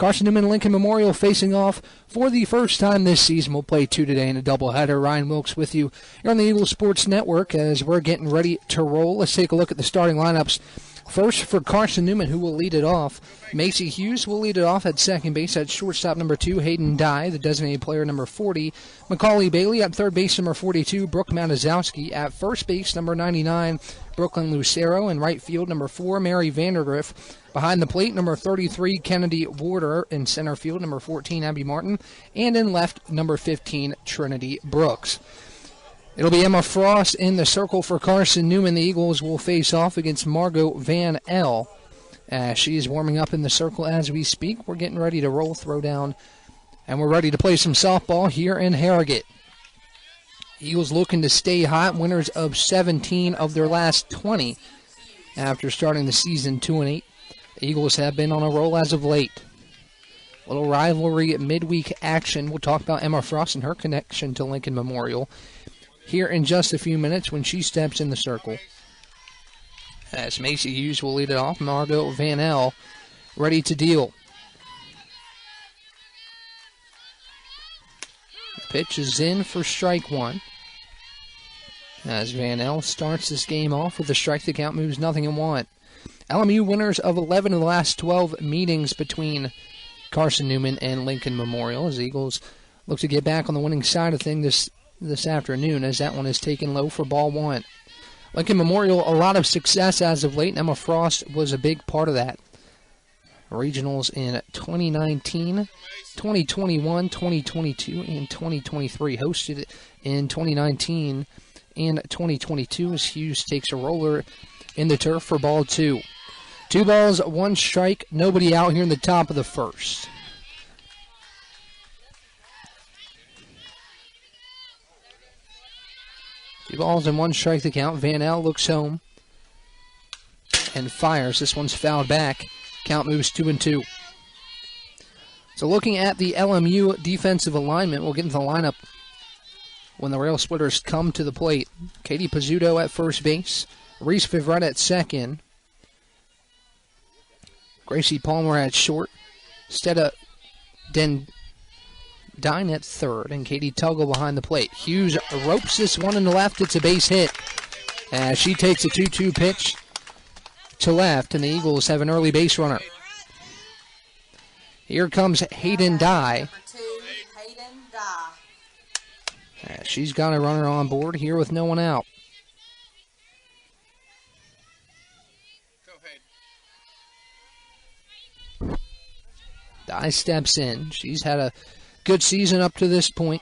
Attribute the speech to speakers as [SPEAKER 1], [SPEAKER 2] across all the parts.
[SPEAKER 1] Carson-Newman and Lincoln Memorial facing off for the first time this season. We'll play two today in a doubleheader. Ryan Wilkes with you here on the Eagle Sports Network as we're getting ready to roll. Let's take a look at the starting lineups. First for Carson-Newman, who will lead it off. Macy Hughes will lead it off at second base. At shortstop, number 2, Hayden Dye, the designated player, number 40. Macaulay Bailey at third base, number 42. Brooke Matazowski at first base, number 99. Brooklyn Lucero. In right field, number 4, Mary Vandergriff. Behind the plate, number 33, Kennedy Warder. In center field, number 14, Abby Martin. And in left, number 15, Trinity Brooks. It'll be Emma Frost in the circle for Carson-Newman. The Eagles will face off against Margot Van Elle. She is warming up in the circle as we speak. We're getting ready to roll, throw down, and we're ready to play some softball here in Harrogate. Eagles looking to stay hot, winners of 17 of their last 20 after starting the season 2-8. The Eagles have been on a roll as of late. Little rivalry midweek action. We'll talk about Emma Frost and her connection to Lincoln Memorial here in just a few minutes when she steps in the circle. As Macy Hughes will lead it off, Margot Van Elle ready to deal. The pitch is in for strike one. As Van Elle starts this game off with a strike, the count moves 0-1. LMU winners of 11 of the last 12 meetings between Carson-Newman and Lincoln Memorial as the Eagles look to get back on the winning side of things this afternoon as that one is taken low for ball one. Lincoln Memorial, a lot of success as of late, and Emma Frost was a big part of that. Regionals in 2019, 2021, 2022, and 2023. Hosted in 2019 and 2022 as Hughes takes a roller in the turf for ball two. 2 balls, 1 strike, nobody out here in the top of the first. Two balls and 1 strike to count. Van Elle looks home and fires. This one's fouled back. Count moves 2-2. So looking at the LMU defensive alignment, we'll get into the lineup when the rail splitters come to the plate. Katie Pizzuto at first base. Reese Vivrette at second. Gracie Palmer at short. Stella Dine at third, and Katie Tuggle behind the plate. Hughes ropes this one in the left. It's a base hit. She takes a 2-2 pitch to left, and the Eagles have an early base runner. Here comes Hayden Dye. She's got a runner on board here with no one out. Dye steps in. She's had a good season up to this point.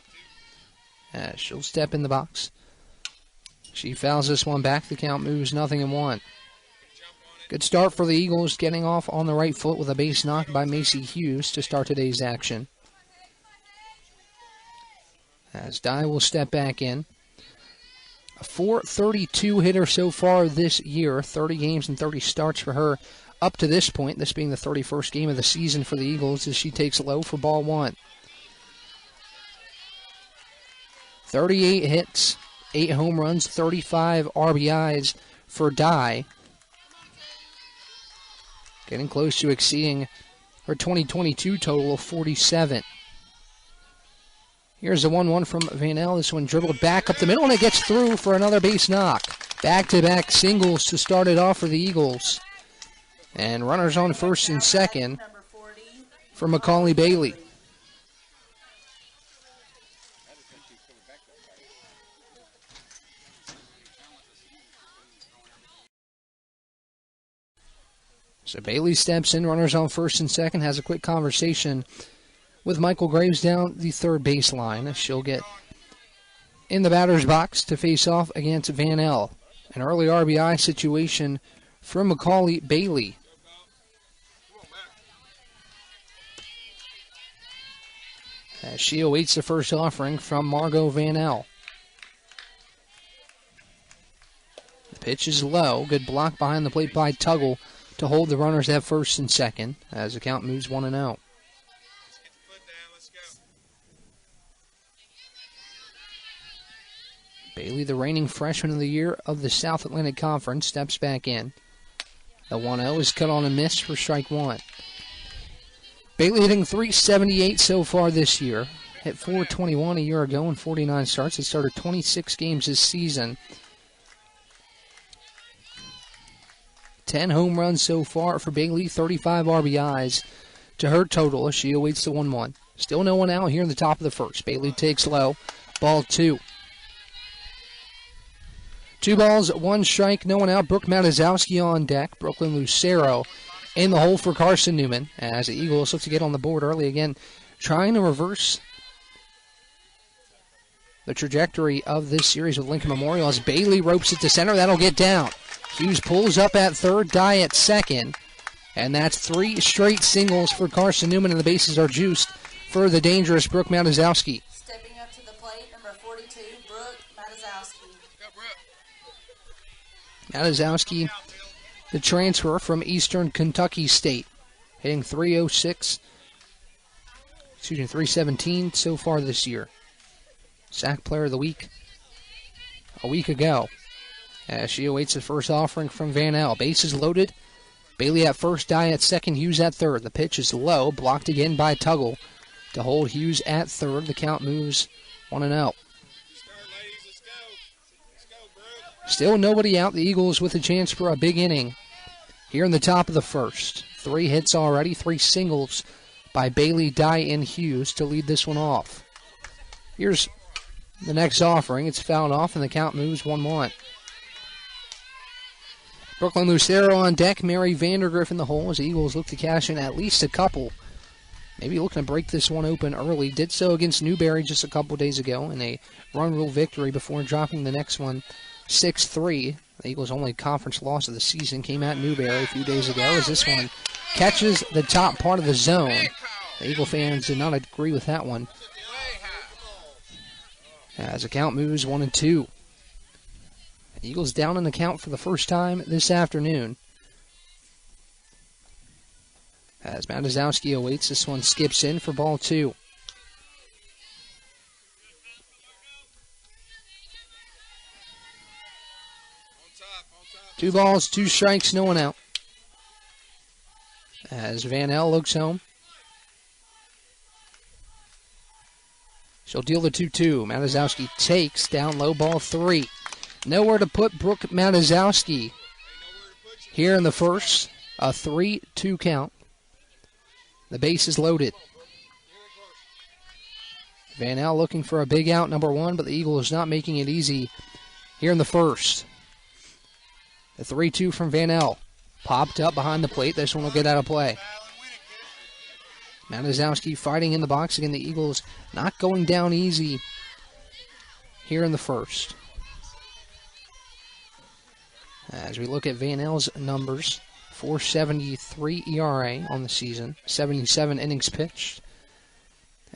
[SPEAKER 1] She'll step in the box. She fouls this one back. The count moves 0-1. Good start for the Eagles, getting off on the right foot with a base knock by Macy Hughes to start today's action. As Dye will step back in. A .432 hitter so far this year. 30 games and 30 starts for her up to this point. This being the 31st game of the season for the Eagles as she takes low for ball one. 38 hits, 8 home runs, 35 RBIs for Dye. Getting close to exceeding her 2022 total of 47. Here's the 1-1 from Van Elle. This one dribbled back up the middle, and it gets through for another base knock. Back-to-back singles to start it off for the Eagles. And runners on first and second for Macaulay Bailey. So Bailey steps in, runners on first and second, has a quick conversation with Michael Graves down the third baseline. She'll get in the batter's box to face off against Van Elle. An early RBI situation from Macaulay Bailey. As she awaits the first offering from Margot Van Elle. The pitch is low. Good block behind the plate by Tuggle to hold the runners at first and second as the count moves 1-0. Bailey, the reigning freshman of the year of the South Atlantic Conference, steps back in. The 1-0 is cut on a miss for strike one. Bailey hitting .378 so far this year. Hit .421 a year ago in 49 starts. He started 26 games this season. 10 home runs so far for Bailey, 35 RBIs to her total as she awaits the 1-1. Still no one out here in the top of the first. Bailey takes low. Ball 2. 2 balls, 1 strike, no one out. Brooke Matazowski on deck. Brooklyn Lucero in the hole for Carson-Newman as the Eagles look to get on the board early again, trying to reverse the trajectory of this series with Lincoln Memorial as Bailey ropes it to center. That'll get down. Hughes pulls up at third, Dye at second. And that's 3 straight singles for Carson-Newman, and the bases are juiced for the dangerous Brooke Matazowski.
[SPEAKER 2] Stepping up to the plate, number 42, Brooke Matazowski.
[SPEAKER 1] Matazowski, the transfer from Eastern Kentucky State, hitting .317 so far this year. Sack Player of the Week a week ago as she awaits the first offering from Van Elle. Bases loaded. Bailey at first, Dye at second, Hughes at third. The pitch is low, blocked again by Tuggle to hold Hughes at third. The count moves 1-0. Still nobody out. The Eagles with a chance for a big inning here in the top of the first. 3 hits already, 3 singles by Bailey, Dye, and Hughes to lead this one off. Here's the next offering. It's fouled off, and the count moves 1-1. Brooklyn Lucero on deck. Mary Vandergriff in the hole as the Eagles look to cash in at least a couple. Maybe looking to break this one open early. Did so against Newberry just a couple days ago in a run rule victory before dropping the next one 6-3. The Eagles' only conference loss of the season came at Newberry a few days ago as this one catches the top part of the zone. The Eagle fans did not agree with that one. As the count moves 1-2. Eagles down in the count for the first time this afternoon. As Matazowski awaits, this one skips in for ball 2. Two balls, 2 strikes, no one out. As Van Elle looks home. She'll deal the 2-2. Matazowski takes down low, ball 3. Nowhere to put Brooke Matazowski here in the first. A 3-2 count. The base is loaded. Van Elle looking for a big out, number 1, but the Eagles not making it easy here in the first. The 3-2 from Van Elle. Popped up behind the plate. This one will get out of play. Matazowski fighting in the box. Again, the Eagles not going down easy here in the first. As we look at Van Elle's numbers, .473 ERA on the season, 77 innings pitched.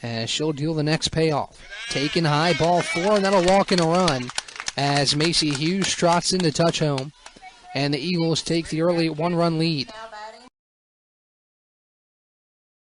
[SPEAKER 1] As she'll deal the next payoff. Taken high, ball 4, and that'll walk in a run as Macy Hughes trots in to touch home. And the Eagles take the early 1-run lead.